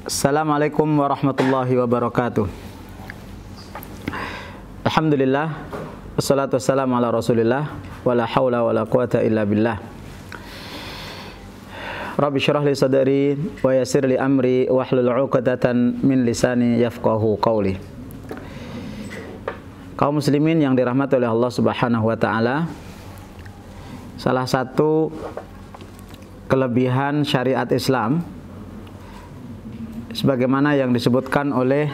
Assalamualaikum warahmatullahi wabarakatuh. Alhamdulillah, wassalatu wassalamu ala rasulillah, wala hawla wala quwata illa billah. Rabbi syrah li sadri wa yassir li amri wahlul 'uqdatan min lisani yafqahu qawli. Kaum muslimin yang dirahmati oleh Allah Subhanahu wa taala, salah satu kelebihan syariat Islam sebagaimana yang disebutkan oleh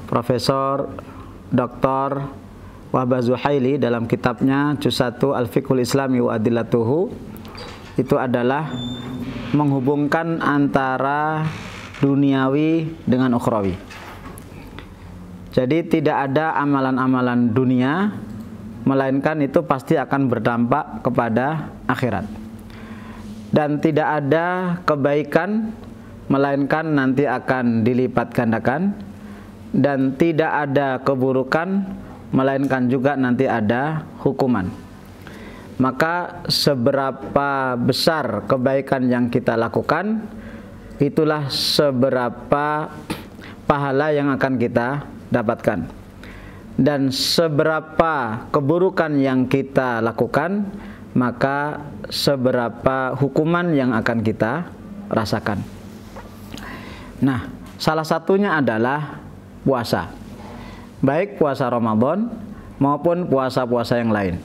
Profesor Dr. Wahbah Zuhaili dalam kitabnya Juz 1 Al-Fiqhul Islami wa Adillatuhu, itu adalah menghubungkan antara duniawi dengan ukhrawi. Jadi tidak ada amalan-amalan dunia, melainkan itu pasti akan berdampak kepada akhirat. Dan tidak ada kebaikan, melainkan nanti akan dilipat gandakan, dan tidak ada keburukan, melainkan juga nanti ada hukuman. Maka seberapa besar kebaikan yang kita lakukan, itulah seberapa pahala yang akan kita dapatkan. Dan seberapa keburukan yang kita lakukan, maka seberapa hukuman yang akan kita rasakan. Nah, salah satunya adalah puasa, baik puasa Ramadan maupun puasa-puasa yang lain.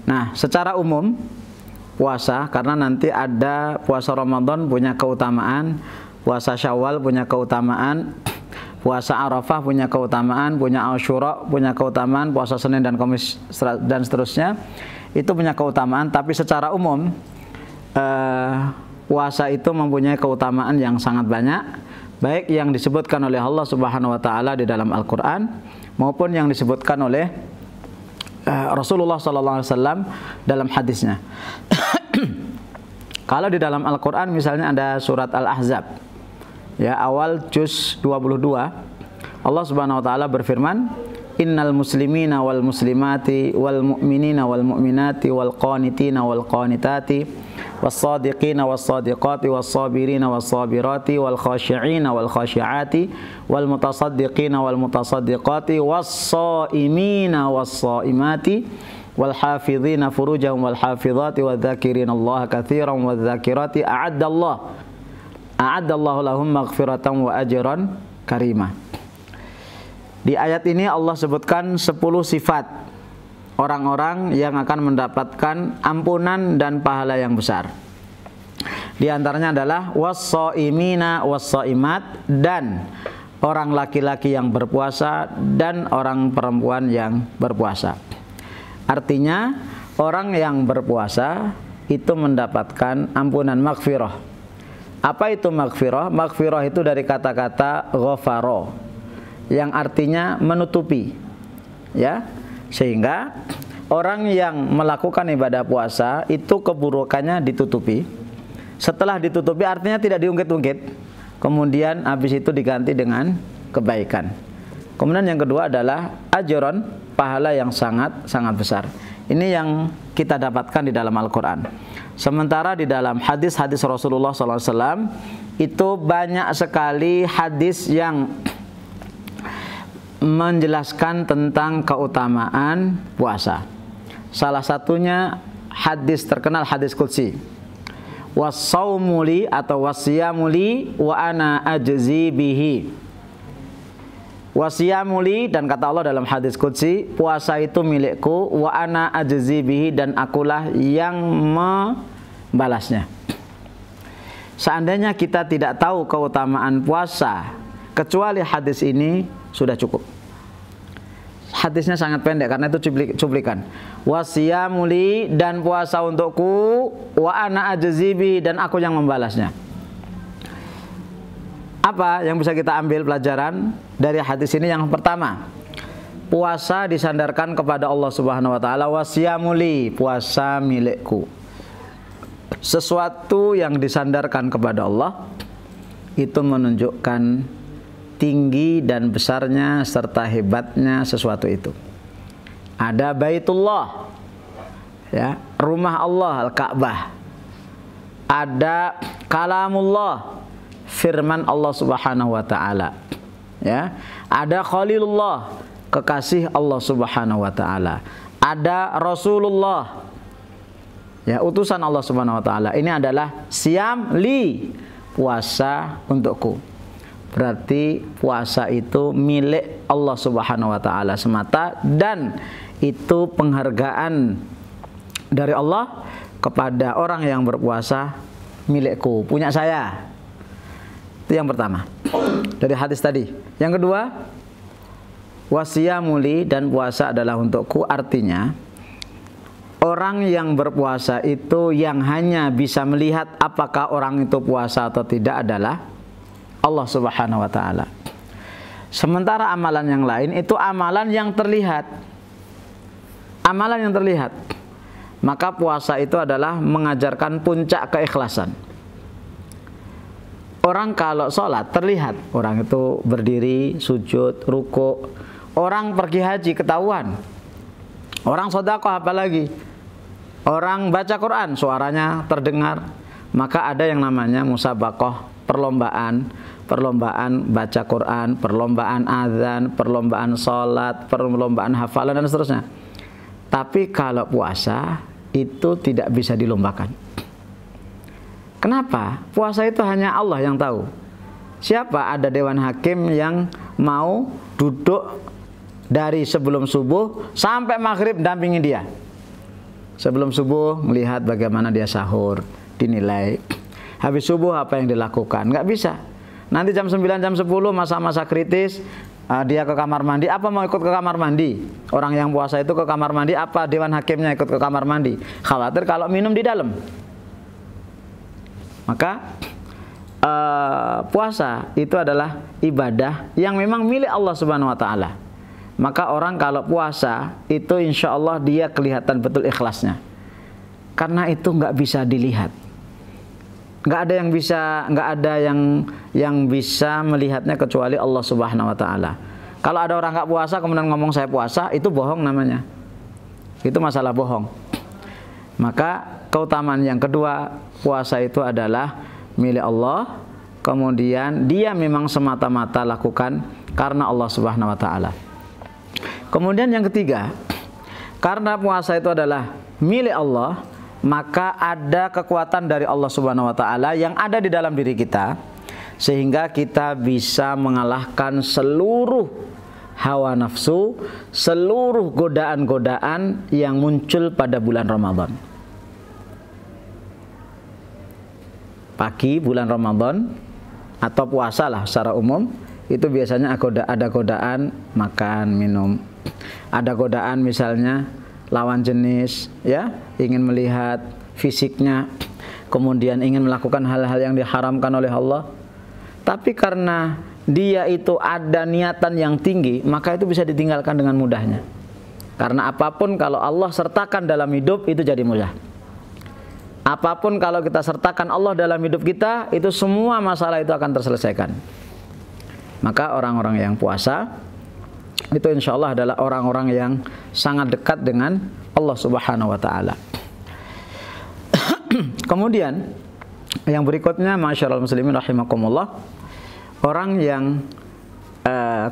Nah, secara umum puasa, karena nanti ada puasa Ramadan punya keutamaan, puasa Syawal punya keutamaan, puasa Arafah punya keutamaan, punya Asyura punya keutamaan, puasa Senin dan Kamis dan seterusnya itu punya keutamaan. Tapi secara umum puasa itu mempunyai keutamaan yang sangat banyak, baik yang disebutkan oleh Allah Subhanahu wa taala di dalam Al-Qur'an maupun yang disebutkan oleh Rasulullah sallallahu alaihi wasallam dalam hadisnya. Kalau di dalam Al-Qur'an misalnya ada surat Al-Ahzab, ya, awal juz 22, Allah Subhanahu wa taala berfirman, innal muslimina wal muslimati wal mu'minina wal mu'minati wal qanitina wal qanitati was-sadiqina was-sadiqati was-sabirina was-sabirati wal khashi'ina wal khashi'ati wal mutasaddiqina wal mutasaddiqati was-shaimina was-shaimati wal hafizina furujahum wal hafizati wadh-dhakirina Allah katsiran wadh-dhakirati a'addallahu lahum maghfiratan wa ajran karimah. Di ayat ini Allah sebutkan 10 sifat orang-orang yang akan mendapatkan ampunan dan pahala yang besar. Di antaranya adalah was-shaimina was-shaimat, dan orang laki-laki yang berpuasa dan orang perempuan yang berpuasa. Artinya orang yang berpuasa itu mendapatkan ampunan, maghfirah. Apa itu maghfirah? Maghfirah itu dari kata-kata ghafara, yang artinya menutupi, ya. Sehingga orang yang melakukan ibadah puasa itu keburukannya ditutupi. Setelah ditutupi artinya tidak diungkit-ungkit, kemudian habis itu diganti dengan kebaikan. Kemudian yang kedua adalah ajron, pahala yang sangat besar. Ini yang kita dapatkan di dalam Al-Quran. Sementara di dalam hadis-hadis Rasulullah SAW itu banyak sekali hadis yang menjelaskan tentang keutamaan puasa. Salah satunya hadis terkenal, hadis qudsi, was-saumuli atau wasiyamuli wa ana ajzi bihi. Wasiyamuli, dan kata Allah dalam hadis qudsi, puasa itu milikku, wa ana ajzi bihi, dan akulah yang membalasnya. Seandainya kita tidak tahu keutamaan puasa kecuali hadis ini, sudah cukup. Hadisnya sangat pendek karena itu cuplikan. Wasiyamuli, dan puasa untukku, wa ana ajzibi, dan aku yang membalasnya. Apa yang bisa kita ambil pelajaran dari hadis ini? Yang pertama, puasa disandarkan kepada Allah Subhanahu wa taala. Wasiyamuli, puasa milikku. Sesuatu yang disandarkan kepada Allah itu menunjukkan tinggi dan besarnya serta hebatnya sesuatu itu. Ada Baitullah, ya, rumah Allah, Al-Ka'bah. Ada kalamullah, firman Allah Subhanahu wa taala. Ya. Ada Khalilullah, kekasih Allah Subhanahu wa taala. Ada Rasulullah, ya, utusan Allah Subhanahu wa taala. Ini adalah siam li, puasa untukku. Berarti puasa itu milik Allah Subhanahu wa taala semata, dan itu penghargaan dari Allah kepada orang yang berpuasa, milikku, punya saya. Itu yang pertama dari hadis tadi. Yang kedua, wasiyamuli, dan puasa adalah untukku. Artinya orang yang berpuasa itu yang hanya bisa melihat apakah orang itu puasa atau tidak adalah Allah Subhanahu wa taala. Sementara amalan yang lain itu amalan yang terlihat. Amalan yang terlihat. Maka puasa itu adalah mengajarkan puncak keikhlasan. Orang kalau sholat terlihat, orang itu berdiri, sujud, ruku. Orang pergi haji ketahuan. Orang sedekah apalagi. Orang baca Quran suaranya terdengar. Maka ada yang namanya musabaqah, perlombaan baca Quran, perlombaan azan, perlombaan sholat, perlombaan hafalan, dan seterusnya. Tapi kalau puasa itu tidak bisa dilombakan. Kenapa? Puasa itu hanya Allah yang tahu. Siapa ada dewan hakim yang mau duduk dari sebelum subuh sampai maghrib dampingi dia? Sebelum subuh melihat bagaimana dia sahur, dinilai. Habis subuh apa yang dilakukan? Nggak bisa. Nanti jam 9, jam 10 masa-masa kritis, dia ke kamar mandi. Apa mau ikut ke kamar mandi? Orang yang puasa itu ke kamar mandi, apa dewan hakimnya ikut ke kamar mandi? Khawatir kalau minum di dalam. Maka puasa itu adalah ibadah yang memang milik Allah Subhanahu wa taala. Maka orang kalau puasa itu insya Allah dia kelihatan betul ikhlasnya. Karena itu nggak bisa dilihat. Nggak ada yang bisa melihatnya kecuali Allah Subhanahu wa taala. Kalau ada orang nggak puasa kemudian ngomong saya puasa, itu bohong namanya. Itu masalah bohong. Maka keutamaan yang kedua, puasa itu adalah milik Allah. Kemudian dia memang semata-mata lakukan karena Allah Subhanahu wa taala. Kemudian yang ketiga, karena puasa itu adalah milik Allah, maka ada kekuatan dari Allah Subhanahu wa taala yang ada di dalam diri kita, sehingga kita bisa mengalahkan seluruh hawa nafsu, seluruh godaan-godaan yang muncul pada bulan Ramadan. Pagi bulan Ramadan atau puasa lah secara umum, itu biasanya ada godaan makan, minum. Ada godaan misalnya lawan jenis, ya, ingin melihat fisiknya, kemudian ingin melakukan hal-hal yang diharamkan oleh Allah. Tapi karena dia itu ada niatan yang tinggi, maka itu bisa ditinggalkan dengan mudahnya. Karena apapun kalau Allah sertakan dalam hidup, itu jadi mudah. Apapun kalau kita sertakan Allah dalam hidup kita, itu semua masalah itu akan terselesaikan. Maka orang-orang yang puasa itu insya Allah adalah orang-orang yang sangat dekat dengan Allah Subhanahu wa ta'ala. Kemudian yang berikutnya, masyaallah muslimin rahimakumullah, orang yang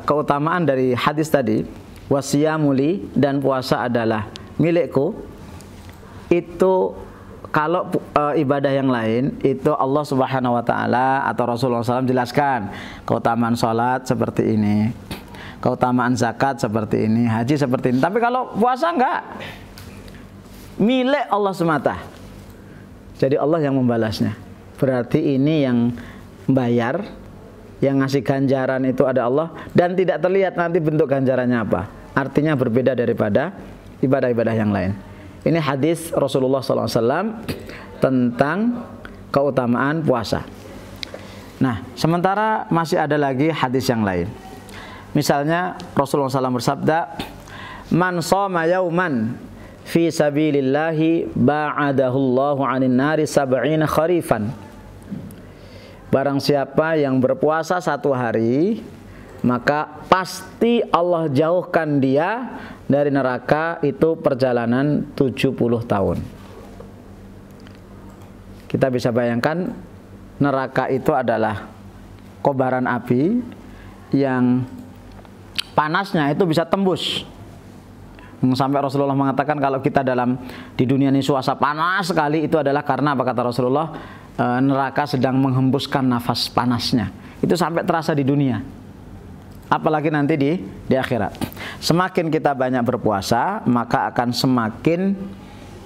keutamaan dari hadis tadi, wasiyamuli, dan puasa adalah milikku, itu kalau ibadah yang lain itu Allah Subhanahu wa ta'ala atau Rasulullah SAW jelaskan keutamaan sholat seperti ini, keutamaan zakat seperti ini, haji seperti ini. Tapi kalau puasa enggak, milik Allah semata. Jadi Allah yang membalasnya. Berarti ini yang bayar, yang ngasih ganjaran itu ada Allah, dan tidak terlihat nanti bentuk ganjarannya apa. Artinya berbeda daripada ibadah-ibadah yang lain. Ini hadis Rasulullah SAW tentang keutamaan puasa. Nah, sementara masih ada lagi hadis yang lain. Misalnya Rasulullah SAW bersabda, "Man shoma yauman fi sabilillahi ba'adahullahu 'anin nari sab'ina kharifan." Barang siapa yang berpuasa satu hari, maka pasti Allah jauhkan dia dari neraka itu perjalanan 70 tahun. Kita bisa bayangkan neraka itu adalah kobaran api yang panasnya itu bisa tembus. Sampai Rasulullah mengatakan kalau kita di dunia ini suasana panas sekali, itu adalah karena apa kata Rasulullah? Neraka sedang menghembuskan nafas panasnya. Itu sampai terasa di dunia. Apalagi nanti di akhirat. Semakin kita banyak berpuasa, maka akan semakin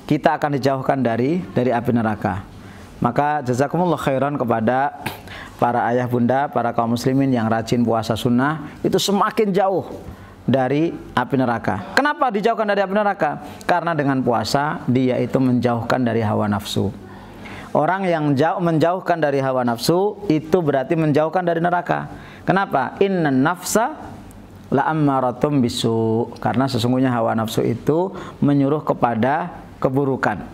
kita akan dijauhkan dari api neraka. Maka jazakumullah khairan kepada para ayah bunda, para kaum muslimin yang rajin puasa sunnah, itu semakin jauh dari api neraka. Kenapa dijauhkan dari api neraka? Karena dengan puasa dia itu menjauhkan dari hawa nafsu. Orang yang menjauhkan dari hawa nafsu itu berarti menjauhkan dari neraka. Kenapa? Innan nafsa la'ammaratum bisu. Karena sesungguhnya hawa nafsu itu menyuruh kepada keburukan.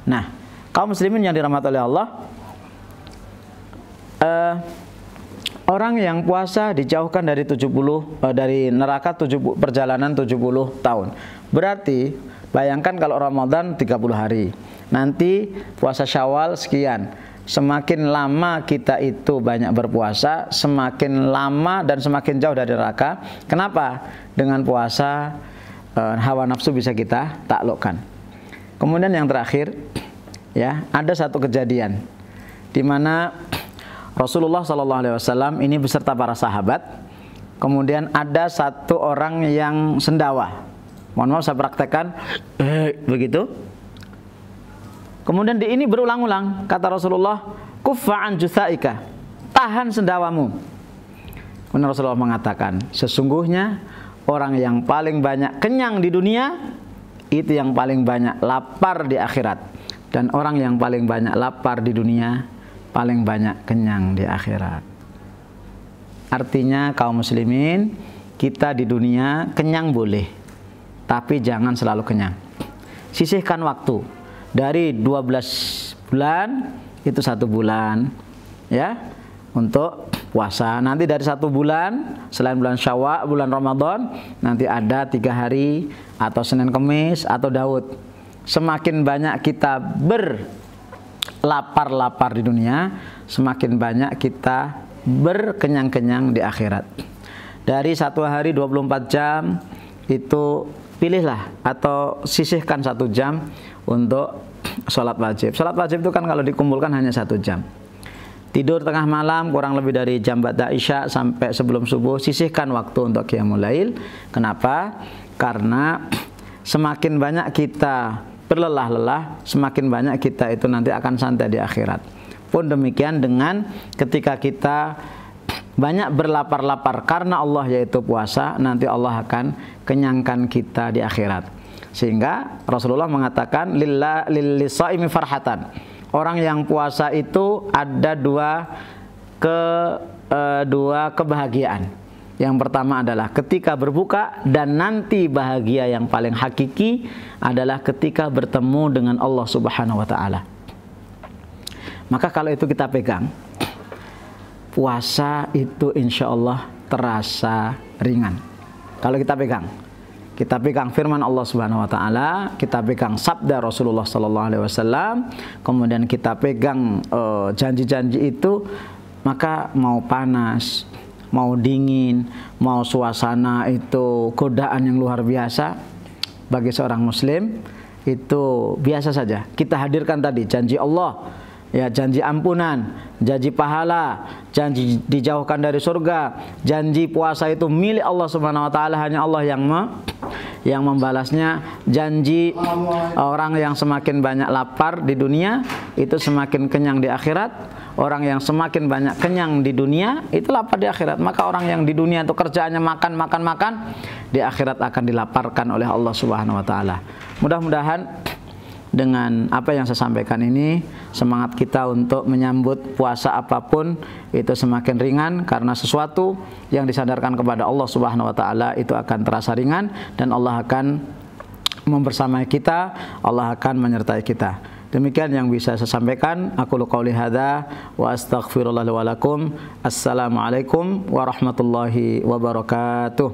Nah, kaum muslimin yang dirahmati oleh Allah, orang yang puasa dijauhkan dari dari neraka perjalanan 70 tahun. Berarti bayangkan kalau Ramadan 30 hari. Nanti puasa Syawal sekian. Semakin lama kita itu banyak berpuasa, semakin lama dan semakin jauh dari neraka. Kenapa? Dengan puasa hawa nafsu bisa kita taklukkan. Kemudian yang terakhir, ya, ada satu kejadian di mana Rasulullah SAW ini beserta para sahabat, kemudian ada satu orang yang sendawa. Mohon maaf saya praktekkan begitu. Kemudian ini berulang-ulang kata Rasulullah, kuffa'an juthaika, tahan sendawamu. Kemudian Rasulullah mengatakan, sesungguhnya orang yang paling banyak kenyang di dunia itu yang paling banyak lapar di akhirat, dan orang yang paling banyak lapar di dunia paling banyak kenyang di akhirat. Artinya kaum muslimin, kita di dunia kenyang boleh, tapi jangan selalu kenyang. Sisihkan waktu. Dari 12 bulan itu 1 bulan, ya, untuk puasa. Nanti dari 1 bulan selain bulan Syawal, bulan Ramadan, nanti ada 3 hari atau Senin Kemis atau Daud. Semakin banyak kita berlapar-lapar di dunia, semakin banyak kita berkenyang-kenyang di akhirat. Dari 1 hari 24 jam itu pilihlah atau sisihkan 1 jam untuk sholat wajib. Sholat wajib itu kan kalau dikumpulkan hanya 1 jam. Tidur tengah malam kurang lebih dari jam ba'da isya sampai sebelum subuh, sisihkan waktu untuk qiyamul lail. Kenapa? Karena semakin banyak kita berlelah-lelah, semakin banyak kita itu nanti akan santai di akhirat. Pun demikian dengan ketika kita banyak berlapar-lapar karena Allah yaitu puasa, nanti Allah akan kenyangkan kita di akhirat. Sehingga Rasulullah mengatakan lil-shaimi farhatan. Orang yang puasa itu ada dua kebahagiaan. Yang pertama adalah ketika berbuka, dan nanti bahagia yang paling hakiki adalah ketika bertemu dengan Allah Subhanahu wa taala. Maka kalau itu kita pegang, puasa itu insya Allah terasa ringan. Kalau kita pegang firman Allah Subhanahu wa taala, kita pegang sabda Rasulullah sallallahu alaihi wasallam, kemudian kita pegang janji-janji itu, maka mau panas, mau dingin, mau suasana itu godaan yang luar biasa, bagi seorang muslim itu biasa saja. Kita hadirkan tadi janji Allah, ya, janji ampunan, janji pahala, janji dijauhkan dari surga, janji puasa itu milik Allah Subhanahu wa taala, hanya Allah yang membalasnya, janji orang yang semakin banyak lapar di dunia itu semakin kenyang di akhirat, orang yang semakin banyak kenyang di dunia itu lapar di akhirat. Maka orang yang di dunia itu kerjaannya makan, di akhirat akan dilaparkan oleh Allah Subhanahu wa taala. Mudah-mudahan dengan apa yang saya sampaikan ini, semangat kita untuk menyambut puasa apapun itu semakin ringan, karena sesuatu yang disandarkan kepada Allah Subhanahu wa taala itu akan terasa ringan, dan Allah akan membersamai kita, Allah akan menyertai kita. Demikian yang bisa saya sampaikan. Aku qouli hadza wa astaghfirullah wa lakum. Assalamualaikum warahmatullahi wabarakatuh.